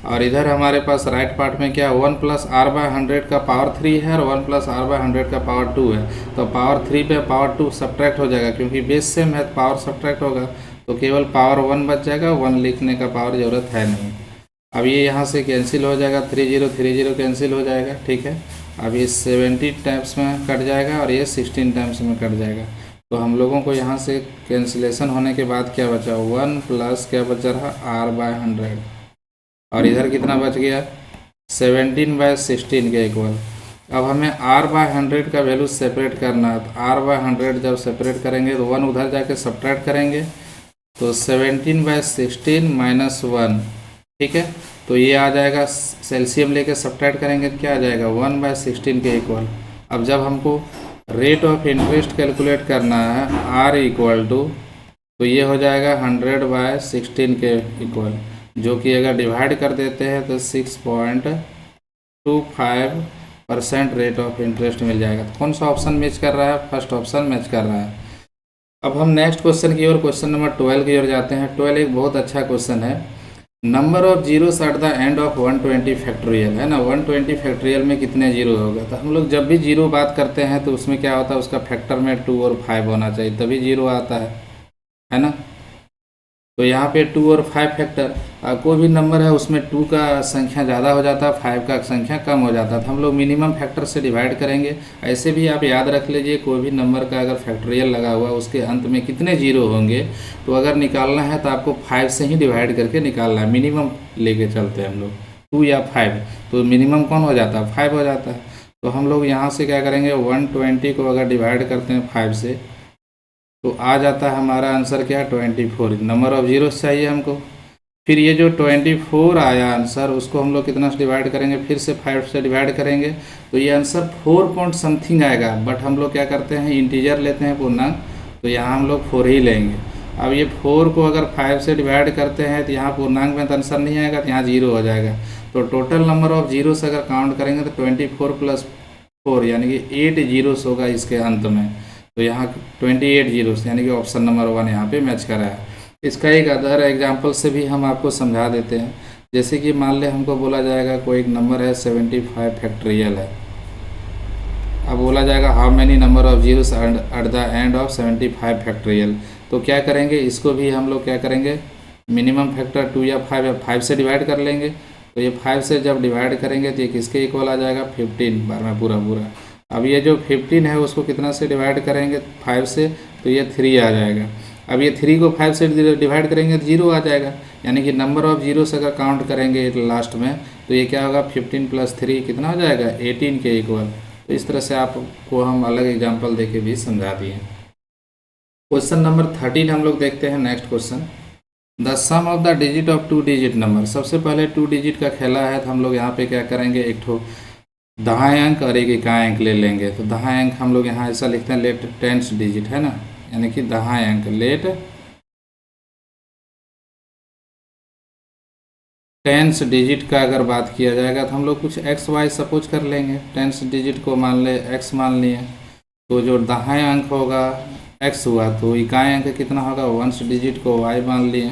और इधर हमारे पास राइट पार्ट में क्या 1 + r/100 का पावर 3 है और 1 + r/100 का पावर 2 है। तो पावर 3 पे पावर 2 सब्ट्रैक्ट हो जाएगा, क्योंकि बेस सेम है तो पावर सब्ट्रैक्ट होगा, तो केवल पावर 1 बच जाएगा, 1 लिखने का पावर ज़रूरत है नहीं। अब ये यहाँ से कैंसिल हो जाएगा, 30 कैंसिल हो जाएगा, ठीक है। अब ये 70 टाइम्स में कट जाएगा और ये 16 टाइम्स में कट जाएगा। तो हम लोगों को यहाँ से कैंसिलेशन होने के बाद क्या बचा 1 प्लस क्या बचा रहा r/100, और इधर कितना बच गया 17/16 के इक्वल। अब हमें r/100 का वैल्यू सेपरेट करना है, तो r/100 जब सेपरेट करेंगे तो 1 उधर जाके सब्ट्रैक्ट करेंगे, तो 17/16 - 1, ठीक है। तो ये आ जाएगा, सेल्सियम लेके सब्ट्रैक्ट करेंगे तो क्या आ जाएगा 1/16 के इक्वल। अब जब हमको रेट ऑफ इंटरेस्ट कैलकुलेट करना है r = तो ये हो जाएगा 100/16 के इक्वल, जो कि अगर डिवाइड कर देते हैं तो 6.25% रेट ऑफ इंटरेस्ट मिल जाएगा। तो कौन सा ऑप्शन मैच कर रहा है, फर्स्ट ऑप्शन मैच कर रहा है। अब हम नेक्स्ट क्वेश्चन की ओर, क्वेश्चन नंबर 12 की ओर जाते हैं। 12 एक बहुत अच्छा क्वेश्चन है। Number of zeros at the end of 120 factorial, है ना। 120 फैक्टोरियल में कितने जीरो होगा। तो हम लोग जब भी जीरो बात करते हैं तो उसमें क्या होता है, उसका फैक्टर में 2 और 5 होना चाहिए, तभी जीरो आता है ना। तो यहाँ पे 2 और 5 फैक्टर, कोई भी नंबर है उसमें 2 का संख्या ज़्यादा हो जाता है, 5 का संख्या कम हो जाता है, तो हम लोग मिनिमम फैक्टर से डिवाइड करेंगे। ऐसे भी आप याद रख लीजिए, कोई भी नंबर का अगर फैक्टोरियल लगा हुआ है उसके अंत में कितने जीरो होंगे, तो अगर निकालना है तो आपको 5 से ही डिवाइड करके निकालना है। मिनिमम लेके चलते हैं हम लोग 2 या 5, तो मिनिमम कौन हो जाता है 5 हो जाता है। तो हम लोग यहाँ से क्या करेंगे 120 को अगर डिवाइड करते हैं 5 से, तो आ जाता है हमारा आंसर क्या 24। नंबर ऑफ जीरोस चाहिए हमको। फिर ये जो 24 आया आंसर, उसको हम लोग कितना से डिवाइड करेंगे, फिर से 5 से डिवाइड करेंगे, तो ये आंसर 4 पॉइंट समथिंग आएगा। बट हम लोग क्या करते हैं इंटीजर लेते हैं, पूर्णांक, तो यहाँ हम लोग 4 ही लेंगे। अब ये 4 को अगर 5 से डिवाइड करते हैं तो यहाँ पूर्णांक में तो आंसर नहीं आएगा, तो यहाँ 0 हो जाएगा। तो टोटल नंबर ऑफ जीरोस अगर काउंट करेंगे तो 24 + 4 यानी कि 8 जीरोस होगा इसके अंत में। तो यहाँ 28 जीरोस, यानी कि ऑप्शन नंबर 1 यहाँ पे मैच करा है। इसका एक अदर एग्जांपल से भी हम आपको समझा देते हैं। जैसे कि मान ले हमको बोला जाएगा कोई एक नंबर है 75 फैक्टोरियल है। अब बोला जाएगा how many number of zeros at the end of 75 factorial. तो क्या करेंगे, इसको भी हम लोग क्या करेंगे, मिनिमम फैक्टर 2 या 5 से डिवाइड कर लेंगे। तो ये 5 से जब डिवाइड करेंगे तो ये किसके इक्वल आ जाएगा 15 बार में पूरा। अब ये जो 15 है उसको कितना से डिवाइड करेंगे 5 से, तो ये 3 आ जाएगा। अब ये 3 को 5 से डिवाइड करेंगे तो 0 आ जाएगा, यानी कि नंबर ऑफ जीरो से अगर काउंट करेंगे लास्ट में, तो ये क्या होगा 15 + 3 कितना हो जाएगा 18 के इक्वल। तो इस तरह से आपको हम अलग एग्जाम्पल देके भी समझा दिए। क्वेश्चन नंबर 13 हम लोग देखते हैं। Next question, the sum of the digit of 2 digit number. सबसे पहले 2 डिजिट का खेला है, तो हम लोग यहाँ पे क्या करेंगे, एक ठो दहाई अंक और एक इकाई अंक ले लेंगे। तो दहाई अंक हम लोग यहाँ ऐसा लिखते हैं लेट टेंस डिजिट, है ना, यानी कि दहाई अंक लेट टेंस डिजिट का अगर बात किया जाएगा तो हम लोग कुछ एक्स वाई सपोज कर लेंगे। टेंस डिजिट को मान ले एक्स मान लिए, तो जो दहाई अंक होगा एक्स हुआ, तो इकाई अंक कितना होगा वंस डिजिट को वाई मान लिए।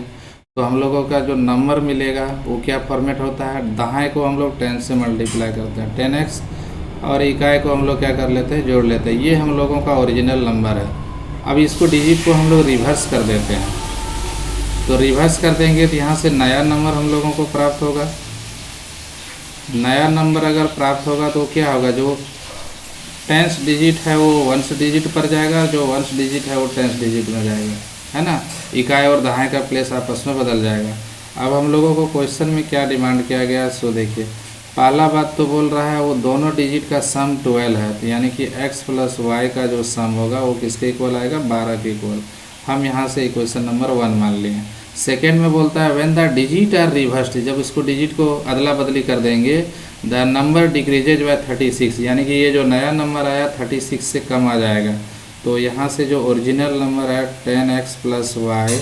तो हम लोगों का जो नंबर मिलेगा वो क्या फॉर्मेट होता है, दहाई को हम लोग 10 से मल्टीप्लाई करते हैं 10x, और इकाई को हम लोग क्या कर लेते हैं जोड़ लेते हैं। ये हम लोगों का ओरिजिनल नंबर है। अब इसको डिजिट को हम लोग रिवर्स कर देते हैं। तो रिवर्स कर देंगे तो यहाँ से नया नंबर हम लोगों को प्राप्त होगा। नया नंबर अगर प्राप्त होगा तो क्या होगा, जो टेंस डिजिट है वो वंस डिजिट पर जाएगा, जो वंस डिजिट है वो टेंस डिजिट में जाएगा, है ना। इकाई और दहाई का प्लेस आपस में बदल जाएगा। अब हम लोगों को क्वेश्चन में क्या डिमांड किया गया, सो देखिए पहला बात तो बोल रहा है वो दोनों डिजिट का सम 12 है, तो यानी कि x + y का जो सम होगा वो किसके इक्वल आएगा 12 के इक्वल। हम यहाँ से इक्वेशन नंबर 1 मान लिए। सेकेंड में बोलता है when the digit are reversed, जब इसको डिजिट को अदला बदली कर देंगे, द नंबर डिक्रीजेज बाय 36, यानी कि ये जो नया नंबर आया 36 से कम आ जाएगा। तो यहाँ से जो ओरिजिनल नंबर है 10x प्लस वाई,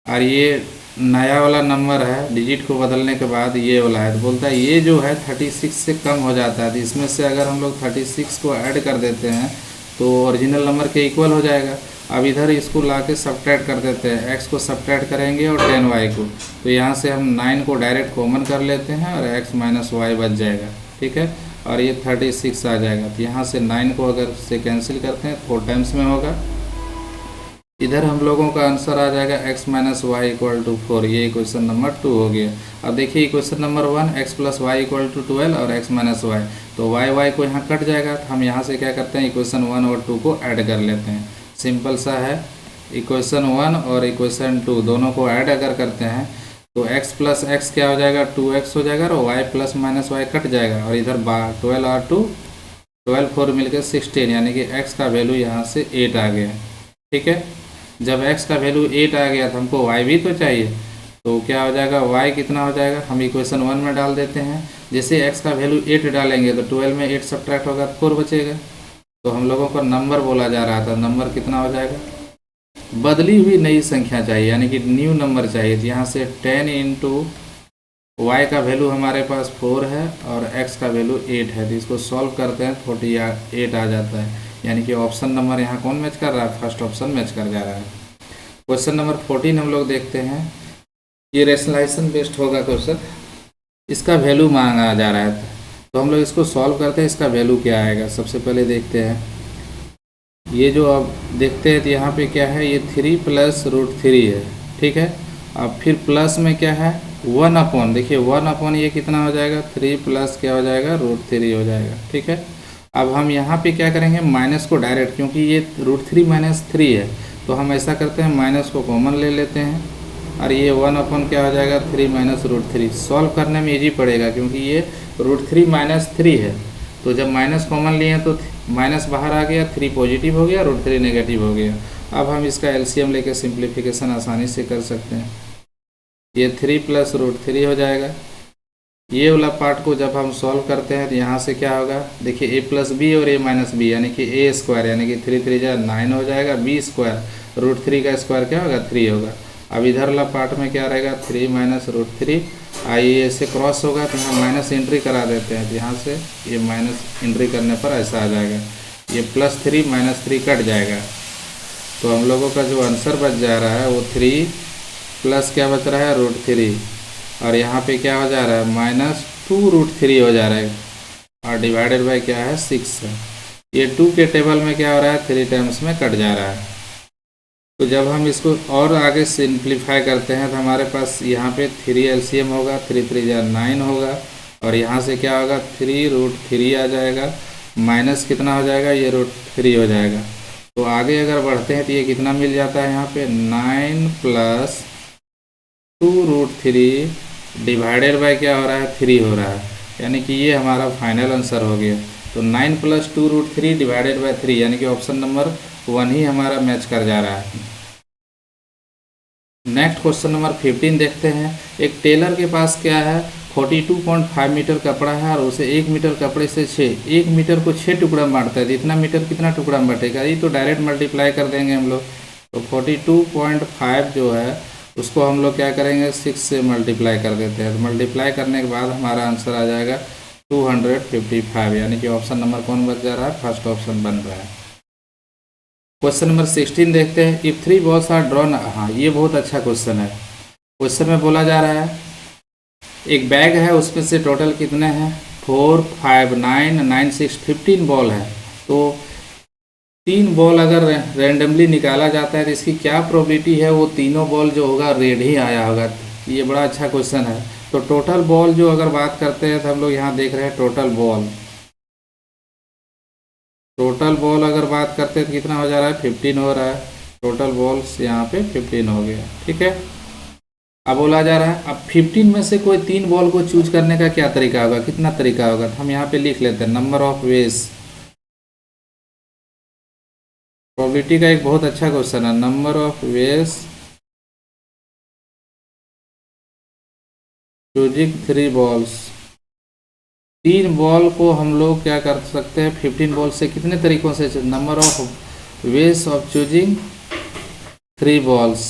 और ये नया वाला नंबर है डिजिट को बदलने के बाद ये वाला है, तो बोलता है ये जो है 36 से कम हो जाता है, तो इसमें से अगर हम लोग 36 को ऐड कर देते हैं तो ओरिजिनल नंबर के इक्वल हो जाएगा। अब इधर इसको ला के सब्ट्रैक्ट कर देते हैं, x को सब्ट्रैक्ट करेंगे और 10y को, तो यहाँ से हम 9 को डायरेक्ट कॉमन कर लेते हैं और x माइनस वाई बच जाएगा, ठीक है, और ये 36 आ जाएगा। तो यहाँ से 9 को अगर से कैंसिल करते हैं 4 टाइम्स में होगा, इधर हम लोगों का आंसर आ जाएगा x minus y equal to 4। ये इक्वेशन नंबर 2 हो गया। अब देखिए equation number 1 x plus y equal to 12 और x माइनस वाई, तो y को यहाँ कट जाएगा, तो हम यहाँ से क्या करते हैं इक्वेशन 1 और 2 को ऐड कर लेते हैं। सिंपल सा है, इक्वेशन 1 और इक्वेशन 2 दोनों को ऐड अगर करते हैं तो x प्लस एक्स क्या हो जाएगा 2x हो जाएगा, और y plus minus y cut जाएगा, और इधर 12 और 2 12 4 मिलकर 16, यानी कि x का वैल्यू यहाँ से 8 आ गया, ठीक है। जब x का वैल्यू 8 आ गया तो हमको y भी तो चाहिए, तो क्या हो जाएगा y कितना हो जाएगा, हम इक्वेशन 1 में डाल देते हैं। जैसे x का वैल्यू 8 डालेंगे तो 12 में 8 सब्ट्रैक्ट होगा तो 4 बचेगा, तो हम लोगों को नंबर बोला जा रहा था, नंबर कितना हो जाएगा, बदली हुई नई संख्या चाहिए, यानी कि न्यू नंबर चाहिए। तो यहाँ से 10 इंटू वाई का वैल्यू हमारे पास 4 है और x का वैल्यू 8 है, तो इसको सॉल्व करते हैं 48 आ जाता है, यानी कि ऑप्शन नंबर यहाँ कौन मैच कर रहा है, फर्स्ट ऑप्शन मैच कर जा रहा है। क्वेश्चन नंबर 14 हम लोग देखते हैं, ये रेशनलाइजेशन बेस्ड होगा क्वेश्चन, इसका वैल्यू मांगा जा रहा है, तो हम लोग इसको सॉल्व करते हैं, इसका वैल्यू क्या आएगा। सबसे पहले देखते हैं, ये जो अब देखते हैं तो यहाँ पे क्या है, ये 3 प्लस रूट 3 है, ठीक है। अब फिर प्लस में क्या है 1 अपॉन, देखिए 1 अपॉन ये कितना हो जाएगा 3 प्लस क्या हो जाएगा रूट 3 हो जाएगा, ठीक है। अब हम यहाँ पे क्या करेंगे माइनस को डायरेक्ट, क्योंकि ये रूट 3 माइनस 3 है, तो हम ऐसा करते हैं माइनस को कॉमन ले लेते हैं, और ये 1 अपॉन क्या हो जाएगा 3 माइनस रूट 3। सॉल्व करने में इजी पड़ेगा क्योंकि ये रूट 3 माइनस 3 है, तो जब माइनस कॉमन लिए तो माइनस बाहर आ गया, 3 पॉजिटिव हो गया, रूट 3 नेगेटिव हो गया। अब हम इसका एलसीएम लेके सिंप्लीफिकेशन आसानी से कर सकते हैं, ये 3 प्लस रूट 3 हो जाएगा। ये वाला पार्ट को जब हम सॉल्व करते हैं तो यहाँ से क्या होगा, देखिए a प्लस बी और a माइनस बी, यानी कि a स्क्वायर, यानी कि 3 3 जा 9 हो जाएगा, b स्क्वायर रूट 3 का स्क्वायर क्या होगा 3 होगा। अब इधर वाला पार्ट में क्या रहेगा 3 माइनस रूट 3, आइए ऐसे क्रॉस होगा तो यहाँ माइनस एंट्री करा देते हैं, तो यहाँ से ये माइनस एंट्री करने पर ऐसा आ जाएगा, ये प्लस 3 माइनस 3 कट जाएगा, तो हम लोगों का जो आंसर बच जा रहा है वो 3 प्लस क्या बच रहा है रूट 3, और यहाँ पे क्या हो जा रहा है माइनस 2 रूट 3 हो जा रहा है, और डिवाइडेड बाय क्या है 6 है। ये 2 के टेबल में क्या हो रहा है 3 टाइम्स में कट जा रहा है। तो जब हम इसको और आगे सिंप्लीफाई करते हैं तो हमारे पास यहाँ पे 3 एलसीएम होगा, 3 3 जा 9 होगा, और यहाँ से क्या होगा 3 रूट 3 आ जाएगा, माइनस कितना हो जाएगा ये रूट 3 हो जाएगा। तो आगे अगर बढ़ते हैं तो ये कितना मिल जाता है यहाँ पे 9 प्लस 2 रूट 3 डिवाइडेड बाय क्या हो रहा है 3 हो रहा है, यानी कि ये हमारा फाइनल आंसर हो गया। तो 9 प्लस 2 रूट 3 डिवाइडेड बाय 3, यानी कि ऑप्शन नंबर 1 ही हमारा मैच कर जा रहा है। नेक्स्ट क्वेश्चन नंबर 15 देखते हैं। एक टेलर के पास क्या है 42.5 मीटर कपड़ा है और उसे 1 मीटर कपड़े से 1 मीटर को 6 टुकड़ा में बांटता है, तो इतना मीटर कितना टुकड़ा में बांटेगा, ये तो डायरेक्ट मल्टीप्लाई कर देंगे हम लोग। तो 42.5 जो है उसको हम लोग क्या करेंगे 6 से मल्टीप्लाई कर देते हैं, तो मल्टीप्लाई करने के बाद हमारा आंसर आ जाएगा 255, यानी कि ऑप्शन नंबर कौन बच जा रहा है फर्स्ट ऑप्शन बन रहा है। क्वेश्चन नंबर 16 देखते हैं। इफ 3 बॉल्स आर ड्रॉन, हाँ ये बहुत अच्छा क्वेश्चन है। क्वेश्चन में बोला जा रहा है एक बैग है, उसमें से टोटल कितने हैं 4 5 9 9 6 15 बॉल है, तो 3 बॉल अगर रैंडमली निकाला जाता है तो इसकी क्या प्रोबेबिलिटी है वो तीनों बॉल जो होगा रेड ही आया होगा। ये बड़ा अच्छा क्वेश्चन है। तो टोटल बॉल जो अगर बात करते हैं तो हम लोग यहाँ देख रहे हैं टोटल बॉल अगर बात करते हैं तो कितना हो जा रहा है 15 हो रहा है, टोटल बॉल्स यहाँ पे 15 हो गया, ठीक है। अब बोला जा रहा है अब 15 में से कोई 3 बॉल को चूज करने का क्या तरीका होगा, कितना तरीका होगा, तो हम यहाँ पे लिख लेते हैं नंबर ऑफ वेज। प्रोबेबिलिटी का एक बहुत अच्छा क्वेश्चन है, number of ways choosing 3 balls, 3 ball को हम लोग क्या कर सकते हैं, 15 बॉल से कितने तरीकों से, number of ways of choosing 3 balls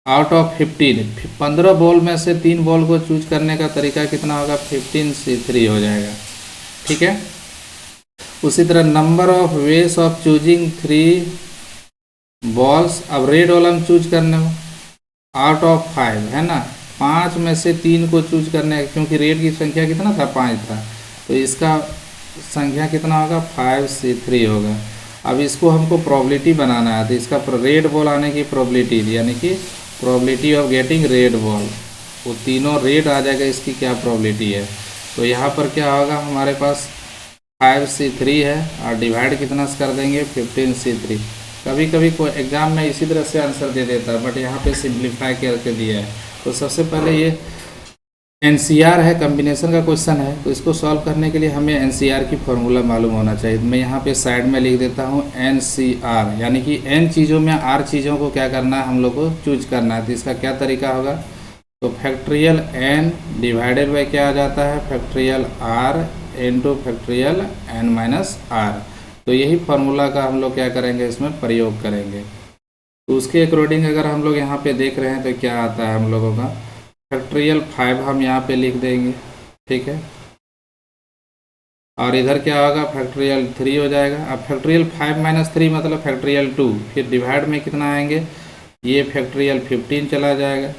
out of 15 ball में से 3 बॉल को चूज करने का तरीका कितना होगा, 15C3 हो जाएगा। ठीक है। उसी तरह number of ways of choosing 3 balls, अब रेड वाला हम चूज करने में आउट ऑफ 5 है ना, 5 में से 3 को चूज करने, क्योंकि रेड की संख्या कितना था, 5 था, तो इसका संख्या कितना होगा, 5C3 होगा। अब इसको हमको प्रोबेबिलिटी बनाना है, तो इसका रेड बॉल आने की प्रोबेबिलिटी, यानी कि probability of getting red ball, वो तीनों रेड आ जाएगा, इसकी क्या प्रोबेबिलिटी है। तो यहाँ पर क्या होगा, हमारे पास 5C3 है और डिवाइड कितना से कर देंगे, 15C3। कभी कभी कोई एग्ज़ाम में इसी तरह से आंसर दे देता है, बट यहाँ पे सिंप्लीफाई करके दिया है। तो सबसे पहले ये NCR है, कम्बिनेशन का क्वेश्चन है, तो इसको सॉल्व करने के लिए हमें NCR की फॉर्मूला मालूम होना चाहिए। मैं यहाँ पे साइड में लिख देता हूँ NCR, यानी कि N चीज़ों में R चीज़ों को क्या करना है, हम लोग को चूज करना है। तो इसका क्या तरीका होगा, तो फैक्ट्रियल N डिवाइडेड बाई क्या आ जाता है, factorial R into factorial N minus R। तो यही फार्मूला का हम लोग क्या करेंगे, इसमें प्रयोग करेंगे। तो उसके अकॉर्डिंग अगर हम लोग यहाँ पे देख रहे हैं तो क्या आता है हम लोगों का, फैक्ट्रियल 5 हम यहाँ पे लिख देंगे। ठीक है। और इधर क्या होगा, फैक्ट्रियल 3 हो जाएगा। अब फैक्ट्रियल 5 माइनस 3 मतलब फैक्ट्रियल 2, फिर डिवाइड में कितना आएंगे, ये फैक्ट्रियल 15 चला जाएगा।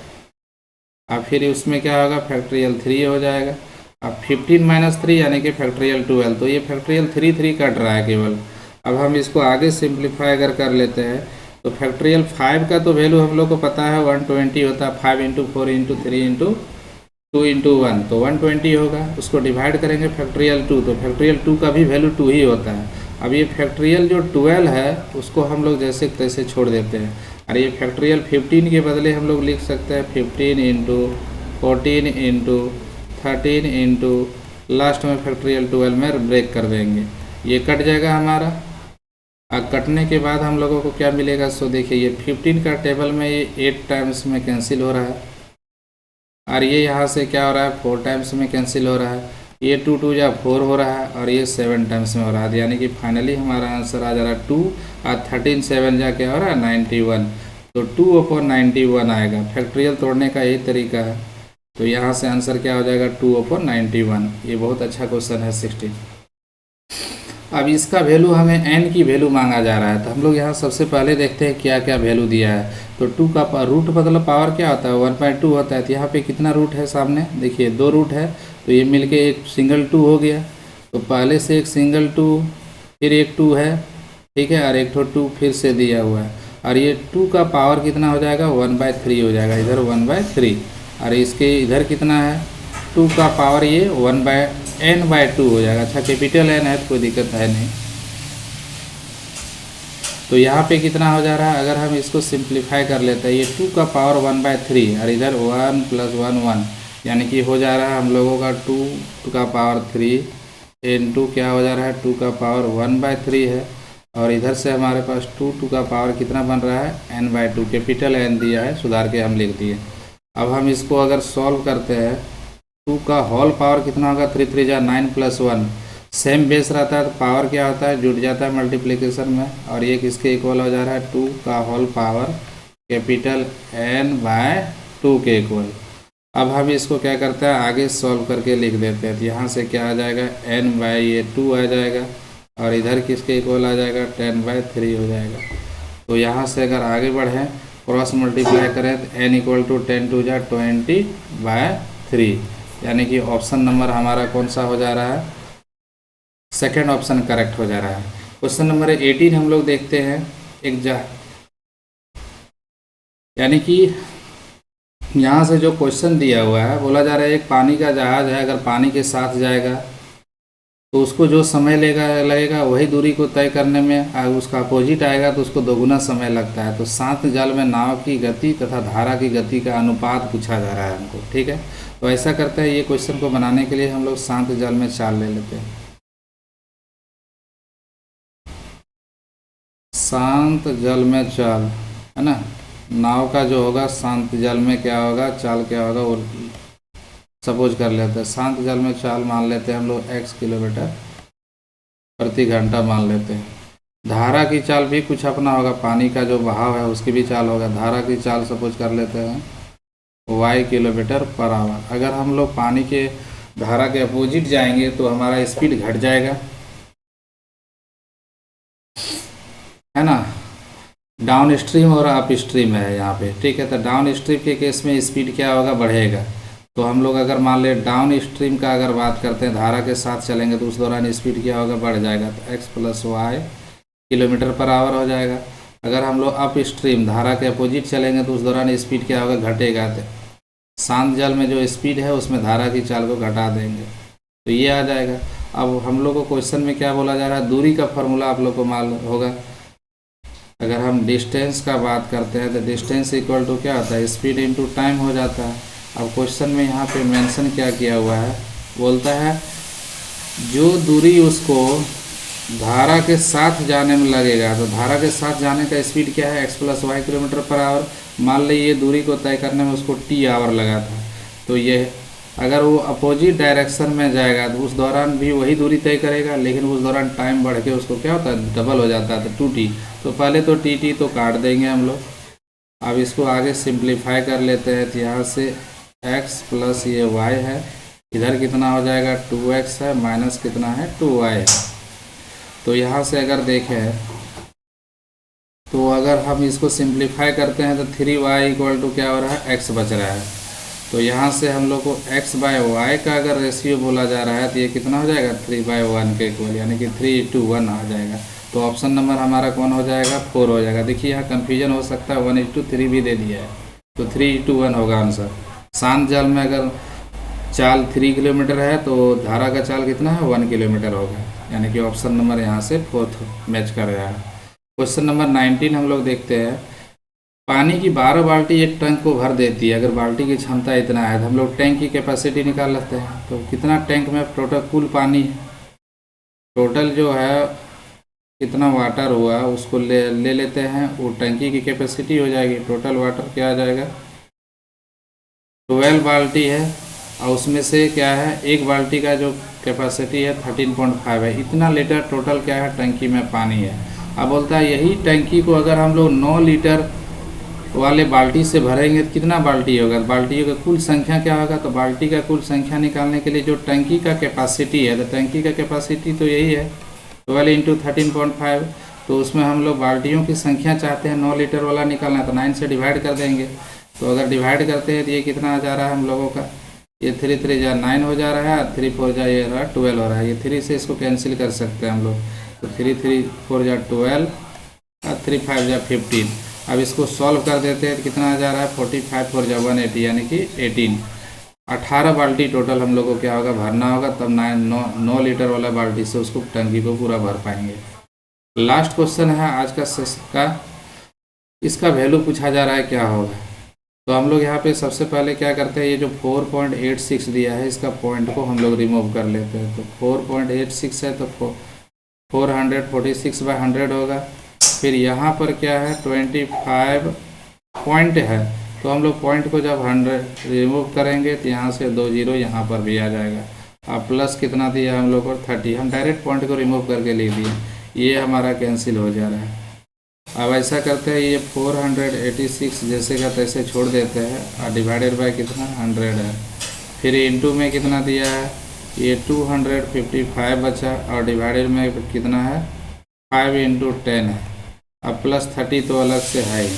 अब फिर उसमें क्या होगा, फैक्ट्रियल 3 हो जाएगा। अब 15 माइनस 3 यानी कि फैक्ट्रियल 12, तो ये फैक्ट्रियल 3 कट रहा है केवल। अब हम इसको आगे सिंप्लीफाई अगर कर लेते हैं तो फैक्ट्रियल 5 का तो वैल्यू हम लोग को पता है 120 होता है, 5 इंटू 4 इंटू 3 इंटू 2 इंटू 1, तो 120 होगा। उसको डिवाइड करेंगे फैक्ट्रियल 2, तो फैक्ट्रियल 2 का भी वैल्यू 2 ही होता है। अब ये फैक्ट्रियल जो 12 है उसको हम लोग जैसे तैसे छोड़ देते हैं, और ये फैक्ट्रियल 15 के बदले हम लोग लिख सकते हैं 15 इंटू 14 इंटू 13 इंटू लास्ट में फैक्ट्रियल 12 में ब्रेक कर देंगे, ये कट जाएगा हमारा। अब कटने के बाद हम लोगों को क्या मिलेगा, सो देखिए ये 15 का टेबल में ये 8 टाइम्स में कैंसिल हो रहा है, और ये यहाँ से क्या हो रहा है, 4 टाइम्स में कैंसिल हो रहा है, ये 2 2 या 4 हो रहा है, और ये 7 टाइम्स में हो रहा है, यानी कि फाइनली हमारा आंसर आ जा रहा है 2 और 13 7 जा क्या हो रहा है 91, तो 2/91 आएगा। फैक्ट्रियल तोड़ने का यही तरीका है। तो यहाँ से आंसर क्या हो जाएगा, 2/91। ये बहुत अच्छा क्वेश्चन है 16। अब इसका वैल्यू हमें n की वैल्यू मांगा जा रहा है, तो हम लोग यहाँ सबसे पहले देखते हैं क्या क्या वैल्यू दिया है। तो 2 का रूट मतलब पावर क्या होता है, 1/2 होता है। तो यहाँ पे कितना रूट है, सामने देखिए 2 रूट है, तो ये मिलके एक सिंगल 2 हो गया। तो पहले से एक सिंगल 2, फिर एक 2 है, ठीक है, और एक 2 फिर से दिया हुआ है, और ये 2 का पावर कितना हो जाएगा, 1/3 हो जाएगा, इधर 1/3, और इसके इधर कितना है 2 का पावर, ये n/2 हो जाएगा। अच्छा कैपिटल N है तो कोई दिक्कत है नहीं। तो यहाँ पे कितना हो जा रहा है, अगर हम इसको सिंप्लीफाई कर लेते हैं, ये 2 का पावर 1/3 और इधर 1 + 1 1, यानी कि हो जा रहा है हम लोगों का 2 का पावर 3 इंटू क्या हो जा रहा है 2 का पावर 1/3 है, और इधर से हमारे पास 2 का पावर कितना बन रहा है n/2, कैपिटल N दिया है, सुधार के हम लिख दिए। अब हम इसको अगर सॉल्व करते हैं, 2 का होल पावर कितना होगा, 3 3 जा 9 + 1, सेम बेस रहता है तो पावर क्या होता है, जुड़ जाता है मल्टीप्लिकेशन में, और ये किसके इक्वल हो जा रहा है 2 का होल पावर कैपिटल n/2 के इक्वल। अब हम इसको क्या करते हैं, आगे सॉल्व करके लिख देते हैं। तो यहाँ से क्या आ जाएगा, n/2 आ जाएगा, और इधर किसके इक्वल आ जाएगा 10/3 हो जाएगा। तो यहाँ से अगर आगे बढ़ें, क्रॉस मल्टीप्लाई करें तो n = 10 2 जा 20/3, यानी कि ऑप्शन नंबर हमारा कौन सा हो जा रहा है, सेकेंड ऑप्शन करेक्ट हो जा रहा है। क्वेश्चन नंबर 18 हम लोग देखते हैं। यानी कि यहाँ से जो क्वेश्चन दिया हुआ है, बोला जा रहा है एक पानी का जहाज है, अगर पानी के साथ जाएगा तो उसको जो समय लगेगा वही दूरी को तय करने में, अगर उसका अपोजिट आएगा तो उसको दोगुना समय लगता है। तो शांत जल में नाव की गति तथा धारा की गति का अनुपात पूछा जा रहा है हमको, ठीक है। तो ऐसा करते हैं, ये क्वेश्चन को बनाने के लिए हम लोग शांत जल में चाल ले लेते हैं। शांत जल में चाल, है ना, नाव का जो होगा शांत जल में क्या होगा, चाल क्या होगा, वो सपोज कर लेते हैं शांत जल में चाल मान लेते हैं हम लोग x किलोमीटर प्रति घंटा मान लेते हैं। धारा की चाल भी कुछ अपना होगा, पानी का जो बहाव है उसकी भी चाल होगा। धारा की चाल सपोज कर लेते हैं y किलोमीटर पर आवर। अगर हम लोग पानी के धारा के अपोजिट जाएंगे तो हमारा स्पीड घट जाएगा, है ना। डाउन स्ट्रीम और अप स्ट्रीम है यहाँ पे, ठीक है। तो डाउन स्ट्रीम के केस में स्पीड क्या होगा, बढ़ेगा। तो हम लोग अगर मान ले डाउन स्ट्रीम का अगर बात करते हैं, धारा के साथ चलेंगे तो उस दौरान स्पीड क्या होगा, बढ़ जाएगा। तो x + y kilometre per our हो जाएगा। अगर हम लोग अप स्ट्रीम धारा के अपोजिट चलेंगे तो उस दौरान स्पीड क्या होगा, घटेगा। तो शांत जल में जो स्पीड है उसमें धारा की चाल को घटा देंगे तो ये आ जाएगा। अब हम लोग को क्वेश्चन में क्या बोला जा रहा है, दूरी का फॉर्मूला आप लोग को मालूम होगा। अगर हम डिस्टेंस का बात करते हैं तो डिस्टेंस इक्वल टू क्या होता है, स्पीड इनटू टाइम हो जाता है। अब क्वेश्चन में यहाँ पे मेंशन क्या किया हुआ है, बोलता है जो दूरी उसको धारा के साथ जाने में लगेगा, तो धारा के साथ जाने का स्पीड क्या है, x + y kilometre per our. मान ली ये दूरी को तय करने में उसको t आवर लगा था, तो ये अगर वो अपोजिट डायरेक्शन में जाएगा तो उस दौरान भी वही दूरी तय करेगा, लेकिन उस दौरान टाइम बढ़ के उसको क्या होता है, डबल हो जाता है, तो 2t। तो पहले तो टी तो काट देंगे हम लोग। अब इसको आगे सिंप्लीफाई कर लेते हैं। तो यहाँ से x + ये y है, इधर कितना हो जाएगा, 2x है, माइनस कितना है, 2y है। तो यहाँ से अगर देखें तो अगर हम इसको सिंप्लीफाई करते हैं तो 3y = क्या हो रहा है, x बच रहा है। तो यहाँ से हम लोग को x/y का अगर रेशियो बोला जा रहा है तो ये कितना हो जाएगा, 3/1 के इक्वल, यानी कि 3:1 आ जाएगा। तो ऑप्शन नंबर हमारा कौन हो जाएगा, 4 हो जाएगा। देखिए यहाँ कन्फ्यूजन हो सकता है, 1:3 भी दे दिया है, तो 3:1 होगा आंसर। शांत जल में अगर चाल 3 किलोमीटर है तो धारा का चाल कितना है, 1 किलोमीटर होगा, यानी कि ऑप्शन नंबर यहाँ से 4 मैच कर रहा है। क्वेश्चन नंबर 19 हम लोग देखते हैं। पानी की 12 बाल्टी एक टैंक को भर देती है। अगर बाल्टी की क्षमता इतना है तो हम लोग टैंक की कैपेसिटी निकाल लेते हैं। तो कितना टैंक में टोटल कुल पानी, टोटल जो है कितना वाटर हुआ उसको ले लेते हैं, वो टंकी की कैपेसिटी हो जाएगी। टोटल वाटर क्या आ जाएगा, 12 बाल्टी है और उसमें से क्या है, एक बाल्टी का जो कैपेसिटी है 13.5 है। इतना लीटर टोटल क्या है, टंकी में पानी है। अब बोलता है यही टंकी को अगर हम लोग 9 लीटर वाले बाल्टी से भरेंगे तो कितना बाल्टी होगा, बाल्टियों का कुल संख्या क्या होगा। तो बाल्टी का कुल संख्या निकालने के लिए जो टंकी का कैपेसिटी है, तो टंकी का कैपेसिटी तो यही है 12 × 13.5। तो उसमें हम लोग बाल्टियों की संख्या चाहते हैं 9 लीटर वाला निकालना, तो 9 से डिवाइड कर देंगे। तो अगर डिवाइड करते हैं तो ये कितना आ जा रहा है हम लोगों का, ये 3 3 जा 9 हो जा रहा है, 3 4 जा ये रहा 12 हो रहा है। ये 3 से इसको कैंसिल कर सकते हैं हम लोग, तो 3 3 4 जा 12 और 3 5 जा 15। अब इसको सॉल्व कर देते हैं तो कितना आ जा रहा है, 45 4 जा 180, यानी कि 18 बाल्टी टोटल हम लोग को क्या होगा, भरना होगा। तब 9 लीटर वाला बाल्टी से उसको टंकी को पूरा भर पाएंगे। लास्ट क्वेश्चन है आज का सेशन का, इसका वैल्यू पूछा जा रहा है क्या होगा। तो हम लोग यहाँ पे सबसे पहले क्या करते हैं, ये जो 4.86 दिया है इसका पॉइंट को हम लोग रिमूव कर लेते हैं। तो 4.86 है तो 446/100 होगा। फिर यहाँ पर क्या है, 25 पॉइंट है, तो हम लोग पॉइंट को जब 100 रिमूव करेंगे तो यहाँ से 2 0 यहाँ पर भी आ जाएगा। अब प्लस कितना दिया हम लोग को, 30। हम डायरेक्ट पॉइंट को रिमूव करके लिख दिए, ये हमारा कैंसिल हो जा रहा है। अब ऐसा करते हैं, ये 486 जैसे का तैसे छोड़ देते हैं और डिवाइडेड बाय कितना 100 है। फिर इंटू में कितना दिया है, ये 255 बचा और डिवाइडेड में कितना है 5 × 10 है। अब प्लस 30 तो अलग से है ही।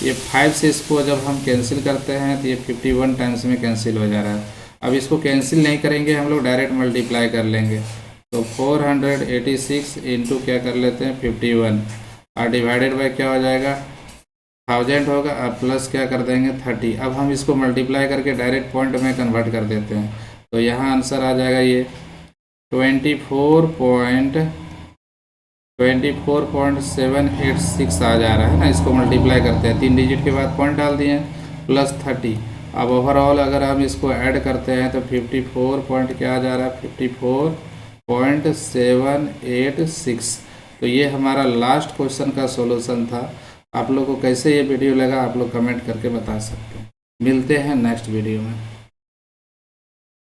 ये 5 से इसको जब हम कैंसिल करते हैं तो ये 51 टाइम्स में कैंसिल हो जा रहा है। अब इसको कैंसिल नहीं करेंगे, हम लोग डायरेक्ट मल्टीप्लाई कर लेंगे। तो 486 इंटू क्या कर लेते हैं 51 और डिवाइडेड बाय क्या हो जाएगा 1000 होगा। अब प्लस क्या कर देंगे 30। अब हम इसको मल्टीप्लाई करके डायरेक्ट पॉइंट में कन्वर्ट कर देते हैं। तो यहाँ आंसर आ जाएगा ये 24.786 आ जा रहा है ना। इसको मल्टीप्लाई करते हैं, 3 डिजिट के बाद पॉइंट डाल दिए प्लस 30। अब ओवरऑल अगर हम इसको ऐड करते हैं तो 54 पॉइंट क्या आ जा रहा है 54.786। तो ये हमारा लास्ट क्वेश्चन का सॉल्यूशन था। आप लोग को कैसे ये वीडियो लगा आप लोग कमेंट करके बता सकते हैं। मिलते हैं नेक्स्ट वीडियो में।